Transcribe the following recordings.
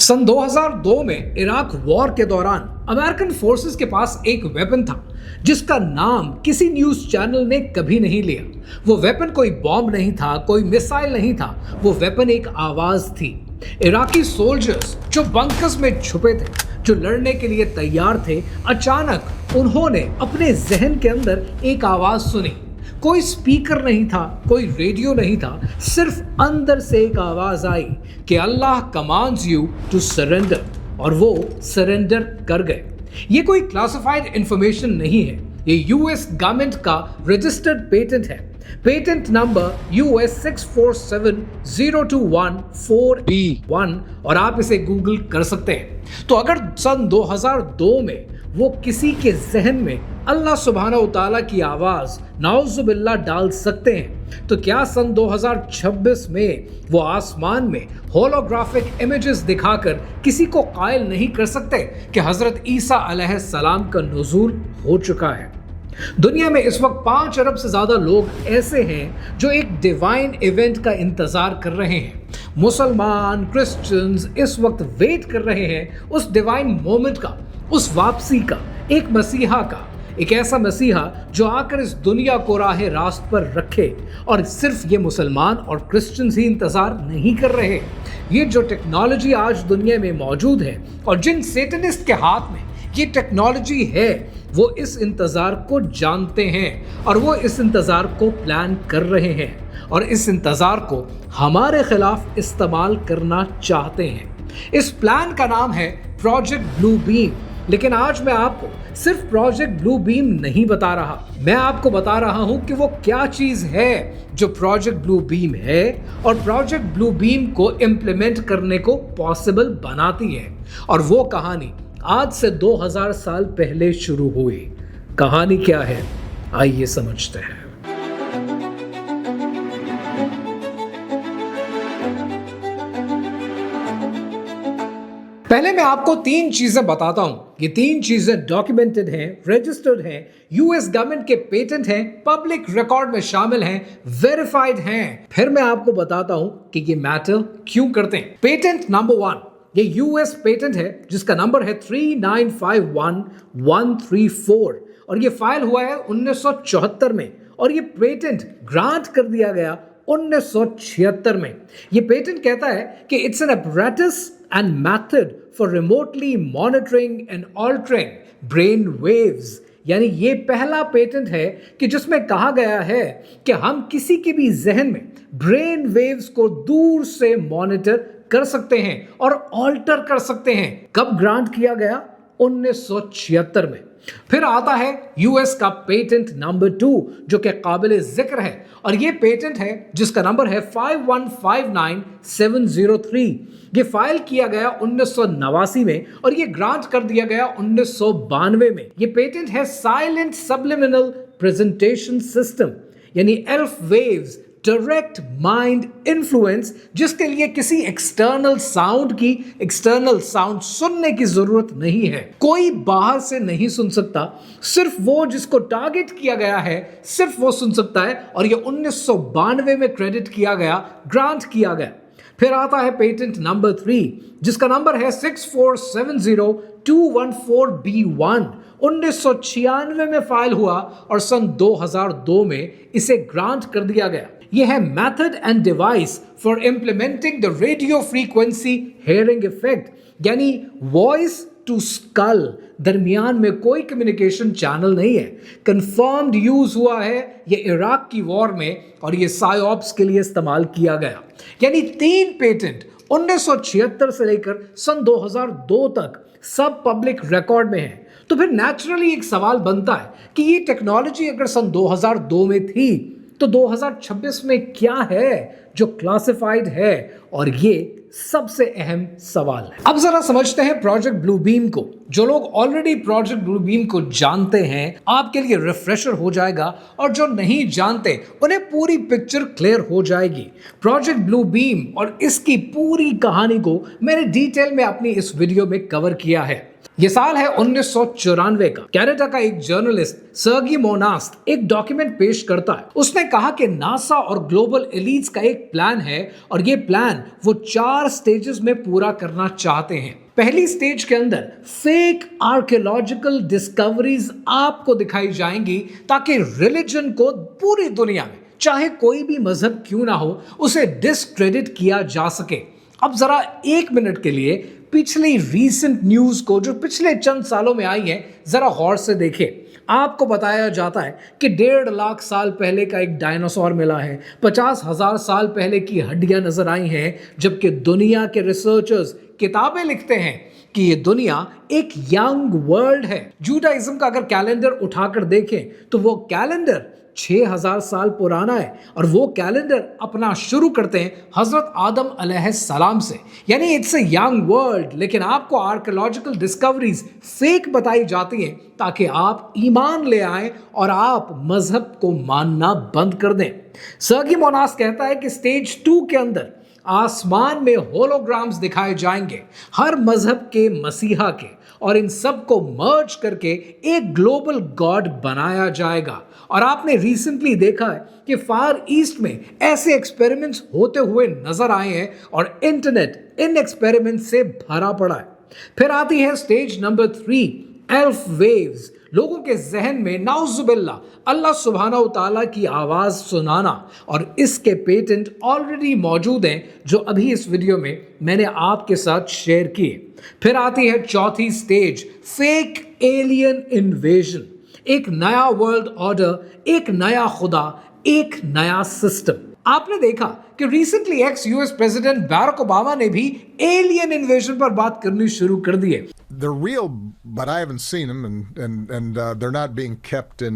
सन 2002 में Iraq war के दौरान अमेरिकन फोर्सेस के पास एक वेपन था जिसका नाम किसी न्यूज चैनल ने कभी नहीं लिया। वो वेपन कोई बॉम्ब नहीं था, कोई मिसाइल नहीं था, वो वेपन एक आवाज थी। इराकी सोल्जर्स जो बंकर्स में छुपे थे, जो लड़ने के लिए तैयार थे, अचानक उन्होंने अपने जहन के अंदर एक आवाज सुनी। कोई स्पीकर नहीं था, कोई रेडियो नहीं था, सिर्फ अंदर से एक आवाज आई कि अल्लाह कमांड्स यू टू सरेंडर, और वो सरेंडर कर गए। ये कोई क्लासिफाइड इंफॉर्मेशन नहीं है, ये यूएस गवर्नमेंट का रजिस्टर्ड पेटेंट है। पेटेंट नंबर US 64702141 और आप इसे गूगल कर सकते हैं। तो अगर सन 2002 में वो किसी के जहन में अल्लाह सुब्हानहू व तआला की आवाज नाउज़ुबिल्लाह डाल सकते हैं, तो क्या सन 2026 में वो आसमान में होलोग्राफिक इमेजेस दिखाकर किसी को कायल नहीं कर सकते कि हजरत ईसा अलैहिस्सलाम का नुज़ूल हो चुका है। दुनिया में इस वक्त 5 अरब से ज्यादा लोग ऐसे हैं जो एक डिवाइन इवेंट का इंतजार कर रहे हैं। मुसलमान, क्रिश्चियंस इस वक्त वेट कर रहे हैं उस डिवाइन मोमेंट का, उस वापसी का, एक मसीहा का, एक ऐसा मसीहा जो आकर इस दुनिया को राह रास्त पर रखे। और सिर्फ ये मुसलमान और क्रिश्चियंस ही इंतजार नहीं कर रहे। ये जो टेक्नोलॉजी आज दुनिया में मौजूद है और जिन सेटनिस्ट के हाथ में ये टेक्नोलॉजी है, वो इस इंतजार को जानते हैं और वो इस इंतजार को प्लान कर रहे हैं और इस इंतजार को हमारे खिलाफ इस्तेमाल करना चाहते हैं। इस प्लान का नाम है प्रोजेक्ट ब्लू बीम। लेकिन आज मैं आपको सिर्फ प्रोजेक्ट ब्लू बीम नहीं बता रहा, मैं आपको बता रहा हूं कि वो क्या चीज है जो प्रोजेक्ट ब्लू बीम है और प्रोजेक्ट ब्लू बीम को इंप्लीमेंट करने को पॉसिबल बनाती है। और वो कहानी आज से 2000 साल पहले शुरू हुई। कहानी क्या है, आइए समझते हैं। पहले मैं आपको 3 चीजें बताता हूं। ये 3 चीजें डॉक्यूमेंटेड हैं, रजिस्टर्ड हैं, यूएस गवर्नमेंट के पेटेंट हैं, पब्लिक रिकॉर्ड में शामिल हैं, वेरीफाइड हैं। फिर मैं आपको बताता हूं कि ये मैटर क्यों करते हैं। पेटेंट नंबर 1, ये यूएस पेटेंट है जिसका नंबर है 3951134 और ये फाइल हुआ है 1974 में और ये पेटेंट ग्रांट कर दिया गया 1976 में। ये पेटेंट कहता है कि it's an apparatus and method for remotely monitoring and altering brain waves। यानी ये पहला पेटेंट है कि जिसमें कहा गया है कि हम किसी के भी जहन में ब्रेन वेव्स को दूर से मॉनिटर कर सकते हैं और ऑल्टर कर सकते हैं। कब ग्रांट किया गया? 1976 में। फिर आता है यूएस का पेटेंट नंबर 2 जो कि काबिल जिक्र है और ये पेटेंट है जिसका नंबर है 5159703। ये फाइल किया गया 1989 में और ये ग्रांट कर दिया गया 1992 में। ये पेटेंट है साइलेंट सब्लिमिनल प्रेजेंटेशन सिस्टम यानी elf waves direct mind influence, जिसके लिए किसी एक्सटर्नल साउंड सुनने की जरूरत नहीं है। कोई बाहर से नहीं सुन सकता, सिर्फ वो जिसको टारगेट किया गया है सिर्फ वो सुन सकता है और ये 1992 में क्रेडिट किया गया, ग्रांट किया गया। फिर आता है पेटेंट नंबर 3 जिसका नंबर है 6470214B1। 1996 में फाइल हुआ और सन 2002 में इसे ग्रांट कर दिया गया। यह है method and device for implementing the radio frequency hearing effect, यानी वॉइस टू स्कल, दरमियान में कोई कम्युनिकेशन चैनल नहीं है। कंफर्म्ड यूज हुआ है ये इराक की वॉर में और ये साइऑप्स के लिए इस्तेमाल किया गया। यानी 3 पेटेंट 1976 से लेकर सन 2002 तक सब पब्लिक रिकॉर्ड में है। तो फिर नेचुरली एक सवाल बनता है कि ये टेक्नोलॉजी अगर सन 2002 में थी तो 2026 में क्या है जो क्लासिफाइड है, और ये सबसे अहम सवाल है। अब जरा समझते हैं प्रोजेक्ट ब्लू बीम को। जो लोग ऑलरेडी प्रोजेक्ट ब्लू बीम को जानते हैं आपके लिए रिफ्रेशर हो जाएगा और जो नहीं जानते उन्हें पूरी पिक्चर क्लियर हो जाएगी। प्रोजेक्ट ब्लू बीम और इसकी पूरी कहानी को मैंने डिटेल में अपनी इस वीडियो में कवर किया है। یہ سال ہے 1994 کا۔ کینیڈا کا ایک جرنلسٹ سرگی موناست ایک ڈاکیومنٹ پیش کرتا ہے۔ اس نے کہا کہ ناسا اور گلوبل ایلیٹس کا ایک پلان ہے اور یہ پلان وہ 4 سٹیجز میں پورا کرنا چاہتے ہیں۔ پہلی سٹیج کے اندر فیک آرکیولوجیکل ڈسکوریز آپ کو دکھائی جائیں گی تاکہ ریلیجن کو پوری دنیا میں چاہے کوئی بھی مذہب کیوں نہ ہو اسے ڈسکریڈٹ کیا جا سکے۔ اب ذرا 1 منٹ کے لیے پچھلی ریسنٹ نیوز کو جو پچھلے چند سالوں میں آئی ہیں ذرا غور سے دیکھیں۔ آپ کو بتایا جاتا ہے کہ 1.5 لاکھ سال پہلے کا ایک ڈائناسور ملا ہے، 50,000 سال پہلے کی ہڈیاں نظر آئی ہیں، جبکہ دنیا کے ریسرچرز کتابیں لکھتے ہیں کہ یہ دنیا ایک ینگ ورلڈ ہے۔ جوڈائزم کا اگر کیلنڈر اٹھا کر دیکھیں تو وہ کیلنڈر 6,000 سال پرانا ہے اور وہ کیلنڈر اپنا شروع کرتے ہیں حضرت آدم علیہ السلام سے، یعنی اٹس اے ینگ ورلڈ۔ لیکن آپ کو آرکیولوجیکل ڈسکوریز فیک بتائی جاتی ہیں تاکہ آپ ایمان لے آئیں اور آپ مذہب کو ماننا بند کر دیں۔ سرگی موناس کہتا ہے کہ سٹیج 2 کے اندر آسمان میں ہولوگرامز دکھائے جائیں گے ہر مذہب کے مسیحا کے، اور ان سب کو مرج کر کے ایک گلوبل گاڈ بنایا جائے گا۔ اور آپ نے ریسنٹلی دیکھا ہے کہ فار ایسٹ میں ایسے ایکسپیریمنٹس ہوتے ہوئے نظر آئے ہیں اور انٹرنیٹ ان ایکسپیریمنٹ سے بھرا پڑا ہے۔ پھر آتی ہے سٹیج نمبر 3 ایلف ویوز، لوگوں کے ذہن میں نعوذ باللہ اللہ سبحانہ و تعالیٰ کی آواز سنانا، اور اس کے پیٹنٹ آلریڈی موجود ہیں جو ابھی اس ویڈیو میں نے آپ کے ساتھ شیئر کیے۔ پھر آتی ہے چوتھی سٹیج فیک ایلین انویژن، ایک نیا ورلڈ آرڈر، ایک نیا خدا، ایک نیا سسٹم۔ آپ نے دیکھا کہ recently x US president Barack Obama نے بھی ایلین انویژن پر بات کرنی شروع کر دی ہے۔ They're real, but I haven't seen them, and they're not being kept in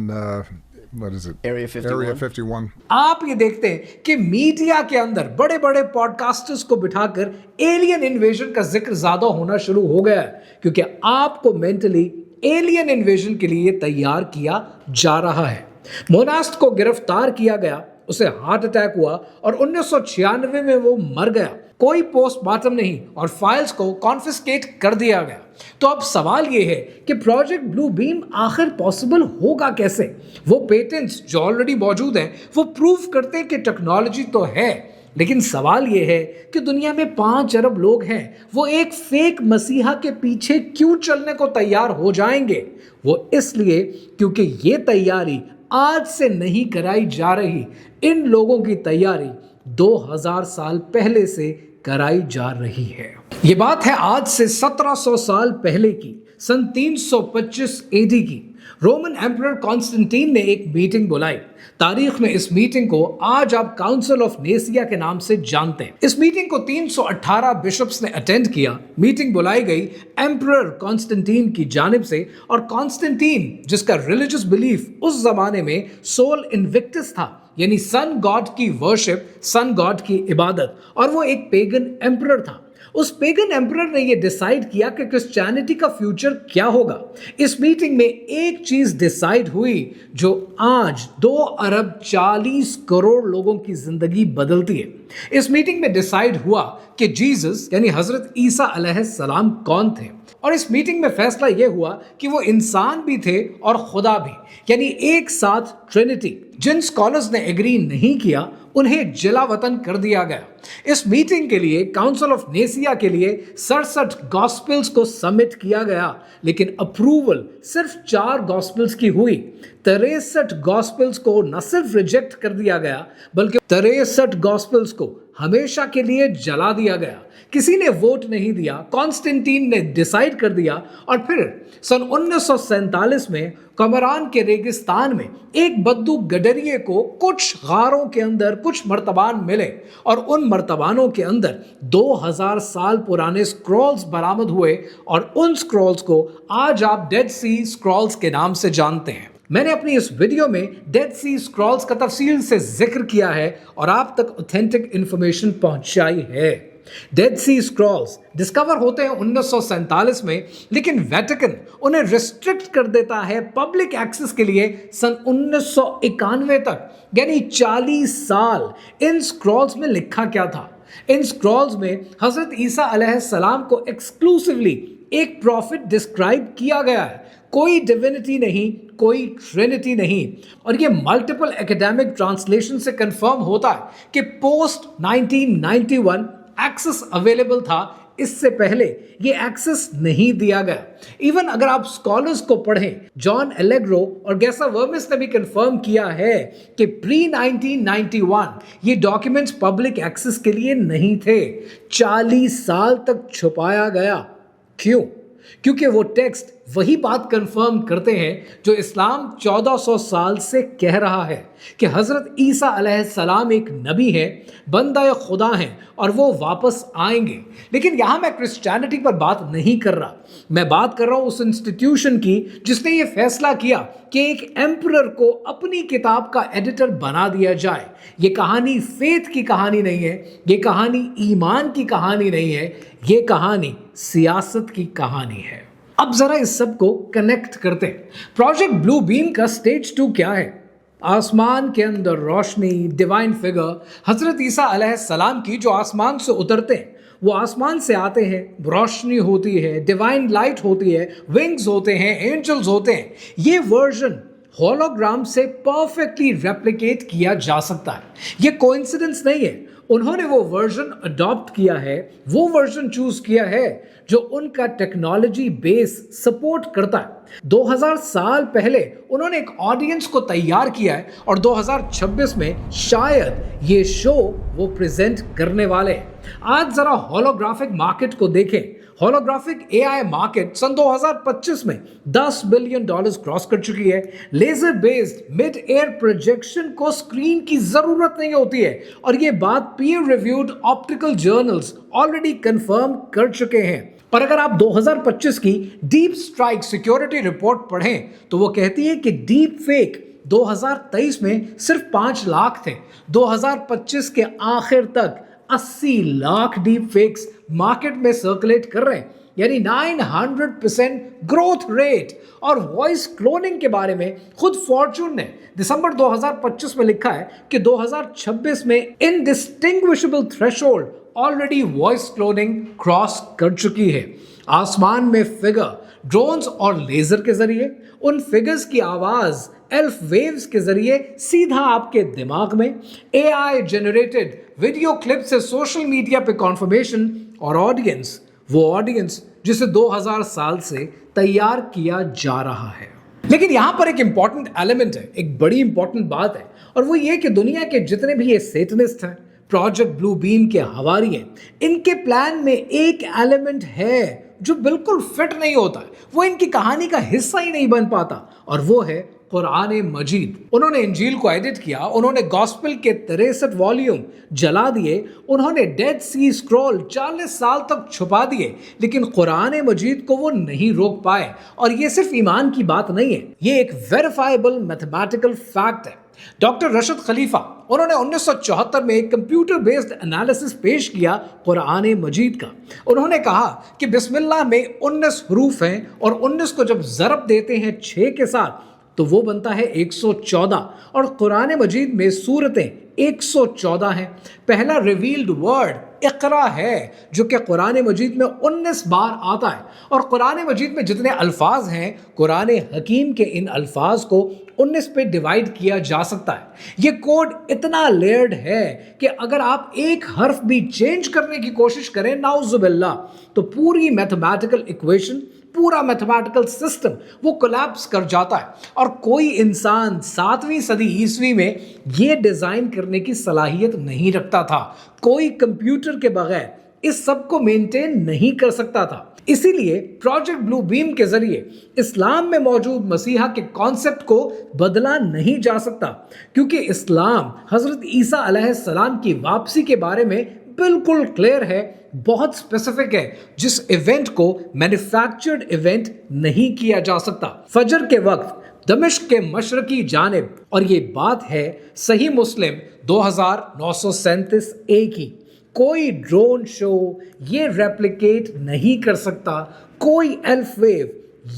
what is it? Area 51. Area 51. آپ یہ دیکھتے ہیں کہ میڈیا کے اندر بڑے بڑے پوڈ کاسٹرز کو بٹھا کر ایلین انویژن کا ذکر زیادہ ہونا شروع ہو گیا ہے، کیونکہ آپ کو مینٹلی ایلین انویژن کے لیے تیار کیا جا رہا ہے۔ موناست کو گرفتار کیا گیا، اسے ہارٹ اٹیک ہوا اور 1996 میں وہ مر گیا۔ کوئی پوسٹ مارٹم نہیں اور فائلز کو کانفسکیٹ کر دیا گیا۔ تو اب سوال یہ ہے کہ پروجیکٹ بلو بیم آخر پاسبل ہوگا کیسے؟ وہ پیٹنٹس جو آلریڈی موجود ہیں وہ پروف کرتے ہیں کہ ٹیکنالوجی تو ہے، لیکن سوال یہ ہے کہ دنیا میں 5 ارب لوگ ہیں، وہ ایک فیک مسیحا کے پیچھے کیوں چلنے کو تیار ہو جائیں گے؟ وہ اس لیے کیونکہ یہ تیاری آج سے نہیں کرائی جا رہی، ان لوگوں کی تیاری 2000 سال پہلے سے کرائی جا رہی ہے۔ یہ بات ہے آج سے 1700 سال پہلے کی، سن 325 AD کی۔ رومن ایمپرر کانسٹنٹین نے ایک میٹنگ بلائی۔ تاریخ میں اس میٹنگ کو آج آپ کاؤنسل آف نیسیا کے نام سے جانتے ہیں۔ اس میٹنگ کو 318 بشپس نے اٹینڈ کیا۔ میٹنگ بلائی گئی ایمپرر کانسٹنٹین کی جانب سے، اور کانسٹنٹین جس کا ریلیجس بلیف اس زمانے میں سول انوکٹس تھا، یعنی سن گاڈ کی ورشپ، سن گاڈ کی عبادت، اور وہ ایک پیگن ایمپرر تھا۔ اس پیگن ایمپرر نے یہ ڈیسائیڈ کیا کہ کرسچینٹی کا فیوچر کیا ہوگا۔ اس میٹنگ میں ایک چیز ڈیسائیڈ ہوئی جو آج 2 ارب 40 کروڑ لوگوں کی زندگی بدلتی ہے۔ اس میٹنگ میں ڈیسائیڈ ہوا کہ جیزس یعنی حضرت عیسیٰ علیہ السلام کون تھے، اور اس میٹنگ میں فیصلہ یہ ہوا کہ وہ انسان بھی تھے اور خدا بھی، یعنی ایک ساتھ ٹرینٹی۔ جن سکالرز نے ایگری نہیں کیا انہیں جلا وطن کر دیا گیا۔ اس میٹنگ کے لیے کاؤنسل آف نیسیا کے لیے 67 گاسپلز کو سبمٹ کیا گیا، لیکن اپروول صرف 4 گاسپلز کی ہوئی۔ 63 گاسپلز کو نہ صرف ریجیکٹ کر دیا گیا بلکہ 63 گاسپلز کو ہمیشہ کے لیے جلا دیا گیا۔ کسی نے ووٹ نہیں دیا، کانسٹنٹین نے ڈیسائیڈ کر دیا، اور پھر سن 1947 میں قمران کے ریگستان میں ایک بدو گڈریے کو کچھ غاروں کے اندر کچھ مرتبان ملے، اور ان مرتبانوں کے اندر 2000 سال پرانے سکرولز برآمد ہوئے، اور ان سکرولز کو آج آپ ڈیڈ سی سکرولز کے نام سے جانتے ہیں۔ میں نے اپنی اس ویڈیو میں ڈیڈ سی سکرولز کا تفصیل سے ذکر کیا ہے اور آپ تک اوتھینٹک انفارمیشن پہنچائی ہے۔ ڈیڈ سی سکرولز ڈسکور ہوتے ہیں 1947 میں، لیکن ویٹیکن انہیں ریسٹرکٹ کر دیتا ہے پبلک ایکسس کے لیے سن 1991 تک، یعنی 40 سال۔ ان سکرولز میں لکھا کیا تھا؟ ان سکرولز میں حضرت عیسیٰ علیہ السلام کو ایکسکلوسیولی एक प्रॉफिट डिस्क्राइब किया गया है, कोई डिविनिटी नहीं, कोई ट्रिनिटी नहीं। और ये मल्टीपल एकेडमिक ट्रांसलेशन से कंफर्म होता है कि पोस्ट 1991 एक्सेस अवेलेबल था, इससे पहले ये एक्सेस नहीं दिया गया। इवन अगर आप स्कॉलर्स को पढ़ें, जॉन एलेग्रो और गैसा वर्मिस ने भी कंफर्म किया है कि प्री 1991 ये डॉक्यूमेंट्स पब्लिक एक्सेस के लिए नहीं थे, 40 साल तक छुपाया गया। क्यों? क्योंकि वो टेक्स्ट वही बात कंफर्म करते हैं जो इस्लाम 1400 साल से कह रहा है कि हज़रत ईसा अलैहिस्सलाम एक नबी है, बंदा खुदा हैं और वो वापस आएंगे। लेकिन यहाँ मैं क्रिश्चियनिटी पर बात नहीं कर रहा, मैं बात कर रहा हूँ उस इंस्टीट्यूशन की जिसने ये फैसला किया कि एक एम्परर को अपनी किताब का एडिटर बना दिया जाए। ये कहानी फेथ की कहानी नहीं है, ये कहानी ईमान की कहानी नहीं है, ये कहानी सियासत की कहानी है। अब जरा इस सब को कनेक्ट करते हैं। प्रोजेक्ट ब्लू बीम का स्टेज 2 क्या है? आसमान के अंदर रोशनी, डिवाइन फिगर हजरत ईसा अलैहिस्सलाम की जो आसमान से उतरते हैं, वो आसमान से आते हैं, रोशनी होती है, डिवाइन लाइट होती है, विंग्स होते हैं, एंजल्स होते हैं। ये वर्जन होलोग्राम से परफेक्टली रेप्लिकेट किया जा सकता है। ये कोइंसिडेंस नहीं है, उन्होंने वो वर्जन अडॉप्ट किया है, वो वर्जन चूज किया है जो उनका टेक्नोलॉजी बेस सपोर्ट करता है। 2000 साल पहले उन्होंने एक ऑडियंस को तैयार किया है और 2026 में शायद ये शो वो प्रेजेंट करने वाले हैं। आज जरा होलोग्राफिक मार्केट को देखें। होलोग्राफिक एआई मार्केट सन 2025 में $10 बिलियन क्रॉस कर चुकी है। Laser based mid air projection को स्क्रीन की जरूरत नहीं होती है और ये बात peer reviewed optical journals already confirm कर चुके हैं। और अगर आप 2025 की डीप स्ट्राइक सिक्योरिटी रिपोर्ट पढ़ें तो वो कहती है कि डीप फेक 2023 में सिर्फ 5 लाख थे, 2025 के आखिर तक 80 लाख डीप फेक्स मार्केट में सर्कुलेट कर रहे हैं, यानी 900% ग्रोथ रेट। और वॉइस क्लोनिंग के बारे में खुद फॉर्च्यून ने दिसंबर 2025 में लिखा है कि 2026 में indistinguishable threshold already voice cloning cross कर चुकी है। आसमान में फिगर ड्रोन्स और लेजर के जरिए, उन फिगर्स की आवाज एल्फ वेव्स के जरिए सीधा आपके दिमाग में, एआई जनरेटेड वीडियो क्लिप से सोशल मीडिया पे कॉन्फर्मेशन, और ऑडियंस, वो ऑडियंस जिसे 2000 साल से तैयार किया जा रहा है। लेकिन यहां पर एक इंपॉर्टेंट एलिमेंट है, एक बड़ी इंपॉर्टेंट बात है, और वो ये कि दुनिया के जितने भी ये सेटनिस्ट हैं, प्रोजेक्ट ब्लू बीम के हवारी हैं, इनके प्लान में एक एलिमेंट है जो बिल्कुल फिट नहीं होता है, वो इनकी कहानी का हिस्सा ही नहीं बन पाता, और वो है कुरान मजीद। उन्होंने इंजील को एडिट किया, उन्होंने गॉस्पेल के 63 वॉल्यूम जला दिए, उन्होंने डेड सी स्क्रॉल 40 साल तक छुपा दिए, लेकिन कुरान मजीद को वो नहीं रोक पाए। और ये सिर्फ ईमान की बात नहीं है, ये एक वेरीफाइबल मैथमेटिकल फैक्ट है। डॉक्टर रशद खलीफा, उन्होंने 1974 में एक कंप्यूटर बेस्ड एनालिसिस पेश किया कुरान मजीद का। उन्होंने कहा कि बिस्मिल्लाह में 19 हरूफ हैं और 19 को जब ज़रब देते हैं 6 के साथ तो वो बनता है 114, और कुरान मजीद में सूरतें 114 हैं। पहला रिवील्ड वर्ड इक़रा है जो कि कुरान मजीद में 19 बार आता है, और कुरान मजीद में जितने अल्फाज हैं, कुरान हकीम के इन अल्फाज को 19 पे डिवाइड किया जा सकता है। ये कोड इतना लेयर्ड है कि अगर आप एक हर्फ भी चेंज करने की कोशिश करें, नाउज़ुबिल्लाह, तो पूरी मैथमेटिकल इक्वेशन, पूरा मैथमेटिकल सिस्टम वो कोलैप्स कर जाता है। और कोई इंसान 7वीं सदी ईस्वी में ये डिज़ाइन करने की सलाहियत नहीं रखता था। कोई कंप्यूटर के बगैर इस सब को मेंटेन नहीं कर सकता था। इसीलिए प्रोजेक्ट ब्लू बीम के जरिए इस्लाम में मौजूद मसीहा के कॉन्सेप्ट को बदला नहीं जा सकता, क्योंकि इस्लाम हजरत ईसा अलैहिस्सलाम की वापसी के बारे में बिल्कुल क्लियर है, बहुत स्पेसिफिक है, जिस इवेंट को मैन्युफैक्चर्ड इवेंट नहीं किया जा सकता। फजर के वक्त दमिश्क के मशरकी जानिब, और ये बात है सही मुस्लिम 2937 ए की। कोई ड्रोन शो ये रेप्लिकेट नहीं कर सकता, कोई एल्फ वेव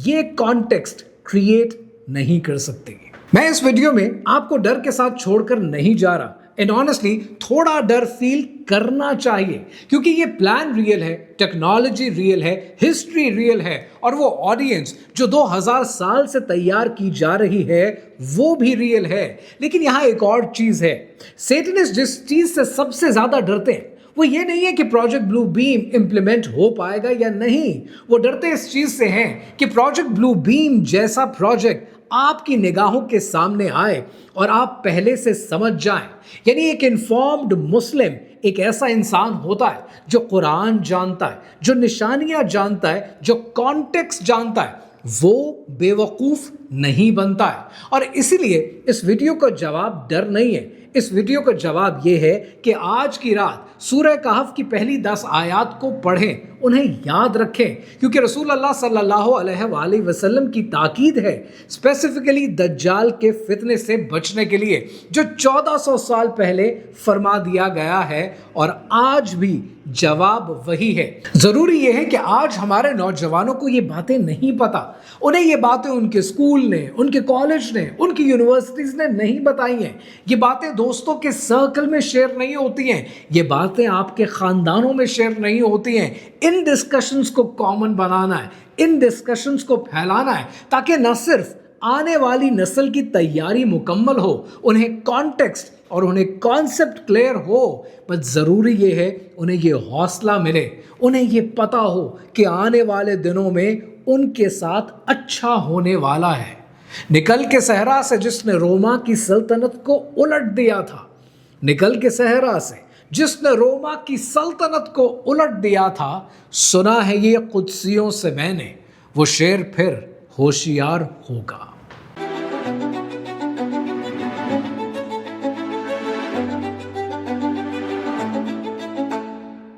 ये कॉन्टेक्स्ट क्रिएट नहीं कर सकती। मैं इस वीडियो में आपको डर के साथ छोड़कर नहीं जा रहा, اینڈ آنیسٹلی تھوڑا ڈر فیل کرنا چاہیے، کیونکہ یہ پلان ریئل ہے، ٹیکنالوجی ریئل ہے، ہسٹری ریئل ہے، اور وہ آڈینس جو 2000 سال سے تیار کی جا رہی ہے وہ بھی ریئل ہے۔ لیکن یہاں ایک اور چیز ہے، سیٹنسٹ جس چیز سے سب سے زیادہ ڈرتے ہیں وہ یہ نہیں ہے کہ پروجیکٹ بلو بیم امپلیمنٹ ہو پائے گا یا نہیں، وہ ڈرتے اس چیز سے ہیں کہ پروجیکٹ بلو بیم جیسا پروجیکٹ آپ کی نگاہوں کے سامنے آئے اور آپ پہلے سے سمجھ جائیں۔ یعنی ایک انفارمڈ مسلم ایک ایسا انسان ہوتا ہے جو قرآن جانتا ہے، جو نشانیاں جانتا ہے، جو کانٹیکسٹ جانتا ہے، وہ بے وقوف نہیں بنتا ہے۔ اور اسی لیے اس ویڈیو کا جواب ڈر نہیں ہے، اس ویڈیو کا جواب یہ ہے کہ آج کی رات سورہ کہف کی پہلی 10 آیات کو پڑھیں، انہیں یاد رکھیں، کیونکہ رسول اللہ صلی اللہ علیہ وآلہ وسلم کی تاکید ہے اسپیسیفکلی دجال کے فتنے سے بچنے کے لیے، جو 1400 سال پہلے فرما دیا گیا ہے، اور آج بھی جواب وہی ہے۔ ضروری یہ ہے کہ آج ہمارے نوجوانوں کو یہ باتیں نہیں پتہ، انہیں یہ باتیں ان کے اسکول نے، ان کے کالج نے، ان کی یونیورسٹیز نے نہیں بتائی ہیں، یہ باتیں دوستوں کے سرکل میں شیئر نہیں ہوتی ہیں، یہ باتیں آپ کے خاندانوں میں شیئر نہیں ہوتی ہیں۔ ان ڈسکشنز کو کامن بنانا ہے، ان ڈسکشنز کو پھیلانا ہے، تاکہ نہ صرف آنے والی نسل کی تیاری مکمل ہو، انہیں کانٹیکسٹ اور انہیں کانسیپٹ کلیئر ہو، بس ضروری یہ ہے انہیں یہ حوصلہ ملے، انہیں یہ پتہ ہو کہ آنے والے دنوں میں ان کے ساتھ اچھا ہونے والا ہے۔ نکل کے صحرا سے جس نے روما کی سلطنت کو الٹ دیا تھا، نکل کے صحرا سے جس نے روما کی سلطنت کو الٹ دیا تھا، سنا ہے یہ قدسیوں سے میں نے، وہ شیر پھر ہوشیار ہوگا۔